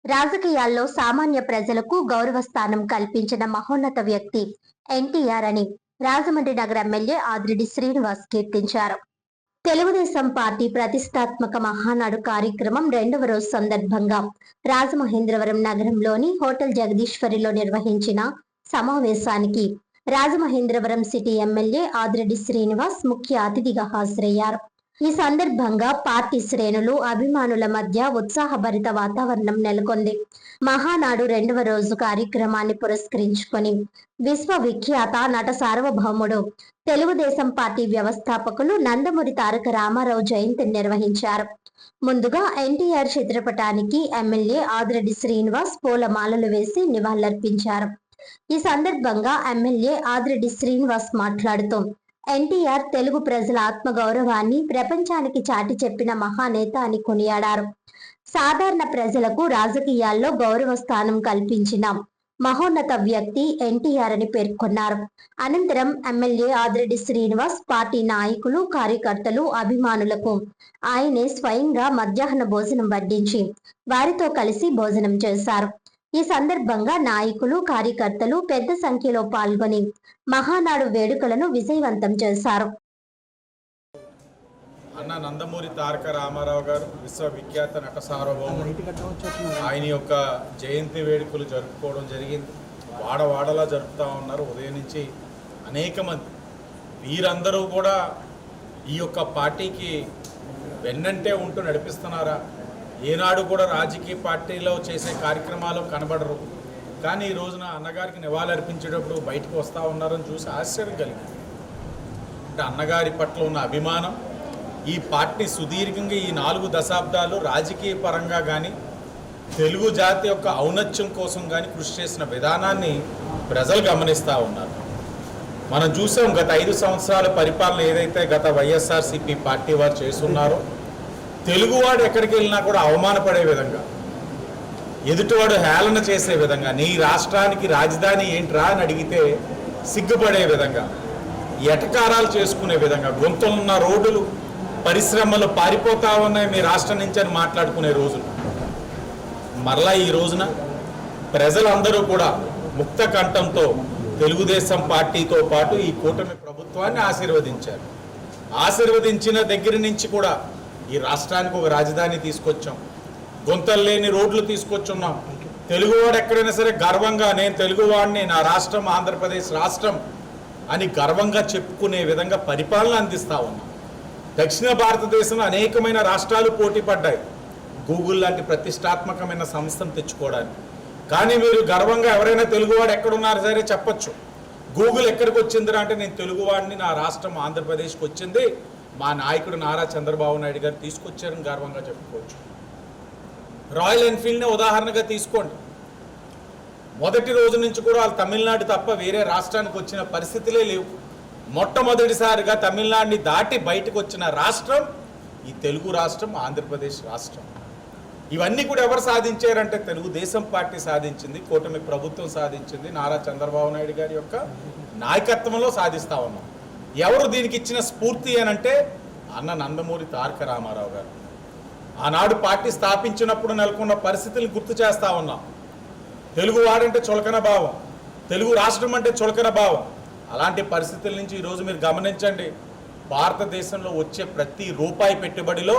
రాజకీయాల్లో సామాన్య ప్రజలకు గౌరవ స్థానం కల్పించిన మహోన్నత వ్యక్తి ఎన్టీఆర్ అని రాజమండ్రి నగర ఎమ్మెల్యే ఆదిరెడ్డి శ్రీనివాస్ కీర్తించారు. తెలుగుదేశం పార్టీ ప్రతిష్టాత్మక మహానాడు కార్యక్రమం 2వ రోజు సందర్భంగా రాజమహేంద్రవరం నగరంలోని హోటల్ జగదీశ్వరిలో నిర్వహించిన సమావేశానికి రాజమహేంద్రవరం సిటీ ఎమ్మెల్యే ఆదిరెడ్డి శ్రీనివాస్ ముఖ్య అతిథిగా హాజరయ్యారు. ఈ సందర్భంగా పార్టీ శ్రేణులు, అభిమానుల మధ్య ఉత్సాహభరిత వాతావరణం నెలకొంది. మహానాడు 2వ రోజు కార్యక్రమాన్ని పురస్కరించుకొని విశ్వవిఖ్యాత నట సార్వభౌముడు, తెలుగుదేశం పార్టీ వ్యవస్థాపకులు నందమూరి తారక రామారావు జయంతిని నిర్వహించారు. ముందుగా ఎన్టీఆర్ చిత్రపటానికి ఎమ్మెల్యే ఆదిరెడ్డి శ్రీనివాస్ పూలమాలలు వేసి నివాళులర్పించారు. ఈ సందర్భంగా ఎమ్మెల్యే ఆదిరెడ్డి శ్రీనివాస్ మాట్లాడుతూ ఎన్టీఆర్ తెలుగు ప్రజల ఆత్మగౌరవాన్ని ప్రపంచానికి చాటి చెప్పిన మహానేత అని కొనియాడారు. సాధారణ ప్రజలకు రాజకీయాల్లో గౌరవ స్థానం కల్పించిన మహోన్నత వ్యక్తి ఎన్టీఆర్ అని పేర్కొన్నారు. అనంతరం ఎమ్మెల్యే ఆదిరెడ్డి శ్రీనివాస్ పార్టీ నాయకులు, కార్యకర్తలు, అభిమానులకు ఆయనే స్వయంగా మధ్యాహ్న భోజనం వడ్డించి వారితో కలిసి భోజనం చేశారు. ఈ సందర్భంగా నాయకులు, కార్యకర్తలు పెద్ద సంఖ్యలో పాల్గొని మహానాడు వేడుకలను విజయవంతం చేశారు. అన్న నందమూరి తారక రామారావు గారు విశ్వవిఖ్యాత నట సార్వభౌముడు. ఆయన యొక్క జయంతి వేడుకలు జరుపుకోవడం జరిగింది. వాడవాడలా జరుపుతూ ఉన్నారు. ఉదయం నుంచి అనేక మంది వీరందరూ కూడా ఈ యొక్క పార్టీకి వెన్నంటే ఉంటూ నడిపిస్తున్నారా? ఏనాడు కూడా రాజకీయ పార్టీలో చేసే కార్యక్రమాలు కనబడరు. కానీ ఈ రోజున అన్నగారికి నివాళులర్పించేటప్పుడు బయటకు వస్తూ ఉన్నారని చూసి ఆశ్చర్యం కలిగింది. అంటే అన్నగారి పట్ల ఉన్న అభిమానం, ఈ పార్టీ సుదీర్ఘంగా ఈ 4 దశాబ్దాలు రాజకీయ పరంగా కానీ తెలుగు జాతి యొక్క ఔన్నత్యం కోసం కానీ కృషి చేసిన విధానాన్ని ప్రజలు గమనిస్తూ ఉన్నారు. మనం చూసాం గత 5 సంవత్సరాల పరిపాలన ఏదైతే గత వైఎస్ఆర్సీపీ పార్టీ వారు చేస్తున్నారో, తెలుగువాడు ఎక్కడికి వెళ్ళినా కూడా అవమానపడే విధంగా, ఎదుటివాడు హేళన చేసే విధంగా, నీ రాష్ట్రానికి రాజధాని ఏంట్రా అని అడిగితే సిగ్గుపడే విధంగా, ఎటకారాలు చేసుకునే విధంగా, గొంతులున్న రోడ్డులు, పరిశ్రమలు పారిపోతా ఉన్నాయి మీ రాష్ట్రం నుంచి అని మాట్లాడుకునే రోజులు. మరలా ఈ రోజున ప్రజలందరూ కూడా ముక్త కంఠంతో తెలుగుదేశం పార్టీతో పాటు ఈ కూటమి ప్రభుత్వాన్ని ఆశీర్వదించారు. ఆశీర్వదించిన దగ్గర నుంచి కూడా ఈ రాష్ట్రానికి ఒక రాజధాని తీసుకొచ్చాం, గొంతలు లేని రోడ్లు తీసుకొచ్చున్నాం. తెలుగువాడు ఎక్కడైనా సరే గర్వంగా నేను తెలుగువాడిని, నా రాష్ట్రం ఆంధ్రప్రదేశ్ రాష్ట్రం అని గర్వంగా చెప్పుకునే విధంగా పరిపాలన అందిస్తూ ఉన్నాం. దక్షిణ భారతదేశంలో అనేకమైన రాష్ట్రాలు పోటీ పడ్డాయి గూగుల్ లాంటి ప్రతిష్టాత్మకమైన సంస్థను తెచ్చుకోవడానికి. కానీ మీరు గర్వంగా ఎవరైనా తెలుగువాడు ఎక్కడున్నారు సరే చెప్పచ్చు. గూగుల్ ఎక్కడికి వచ్చిందిరా అంటే నేను తెలుగువాడిని, నా రాష్ట్రం ఆంధ్రప్రదేశ్కి వచ్చింది, మా నాయకుడు నారా చంద్రబాబు నాయుడు గారు తీసుకొచ్చారని గర్వంగా చెప్పుకోవచ్చు. రాయల్ ఎన్ఫీల్డ్ని ఉదాహరణగా తీసుకోండి. మొదటి రోజు నుంచి కూడా వాళ్ళు తమిళనాడు తప్ప వేరే రాష్ట్రానికి వచ్చిన పరిస్థితులే లేవు. మొట్టమొదటిసారిగా తమిళనాడుని దాటి బయటకు వచ్చిన రాష్ట్రం ఈ తెలుగు రాష్ట్రం, ఆంధ్రప్రదేశ్ రాష్ట్రం. ఇవన్నీ కూడా ఎవరు సాధించారంటే తెలుగుదేశం పార్టీ సాధించింది, కూటమి ప్రభుత్వం సాధించింది, నారా చంద్రబాబు నాయుడు గారి యొక్క నాయకత్వంలో సాధిస్తూ ఉన్నాం. ఎవరు దీనికి ఇచ్చిన స్ఫూర్తి అనంటే అన్న నందమూరి తారక రామారావు గారు. ఆనాడు పార్టీ స్థాపించినప్పుడు నెలకొన్న పరిస్థితులను గుర్తు చేస్తూ ఉన్నాం. తెలుగు వాడంటే చులకన భావం, తెలుగు రాష్ట్రం అంటే చులకన భావం. అలాంటి పరిస్థితుల నుంచి ఈరోజు మీరు గమనించండి, భారతదేశంలో వచ్చే ప్రతి రూపాయి పెట్టుబడిలో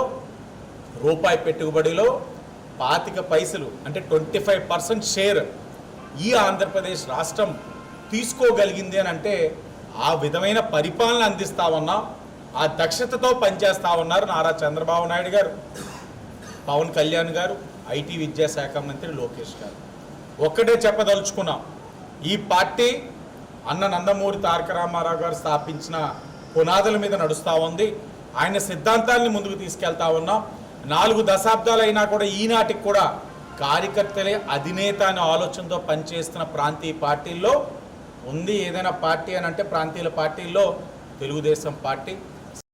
25 పైసలు అంటే 25% షేర్ ఈ ఆంధ్రప్రదేశ్ రాష్ట్రం తీసుకోగలిగింది అని అంటే ఆ విధమైన పరిపాలన అందిస్తూ ఉన్నాం. ఆ దక్షతతో పనిచేస్తూ ఉన్నారు నారా చంద్రబాబు నాయుడు గారు, పవన్ కళ్యాణ్ గారు, ఐటీ విద్యాశాఖ మంత్రి లోకేష్ గారు. ఒక్కటే చెప్పదలుచుకున్నాం, ఈ పార్టీ అన్న నందమూరి తారక రామారావు గారు స్థాపించిన పునాదుల మీద నడుస్తూ ఉంది. ఆయన సిద్ధాంతాలని ముందుకు తీసుకెళ్తా ఉన్నాం. 4 దశాబ్దాలైనా కూడా ఈనాటికి కూడా కార్యకర్తలే అధినేత అనే ఆలోచనతో పనిచేస్తున్న ప్రాంతీయ పార్టీల్లో ఉంది ఏదైనా పార్టీ అని అంటే ప్రాంతీయ పార్టీల్లో తెలుగుదేశం పార్టీ.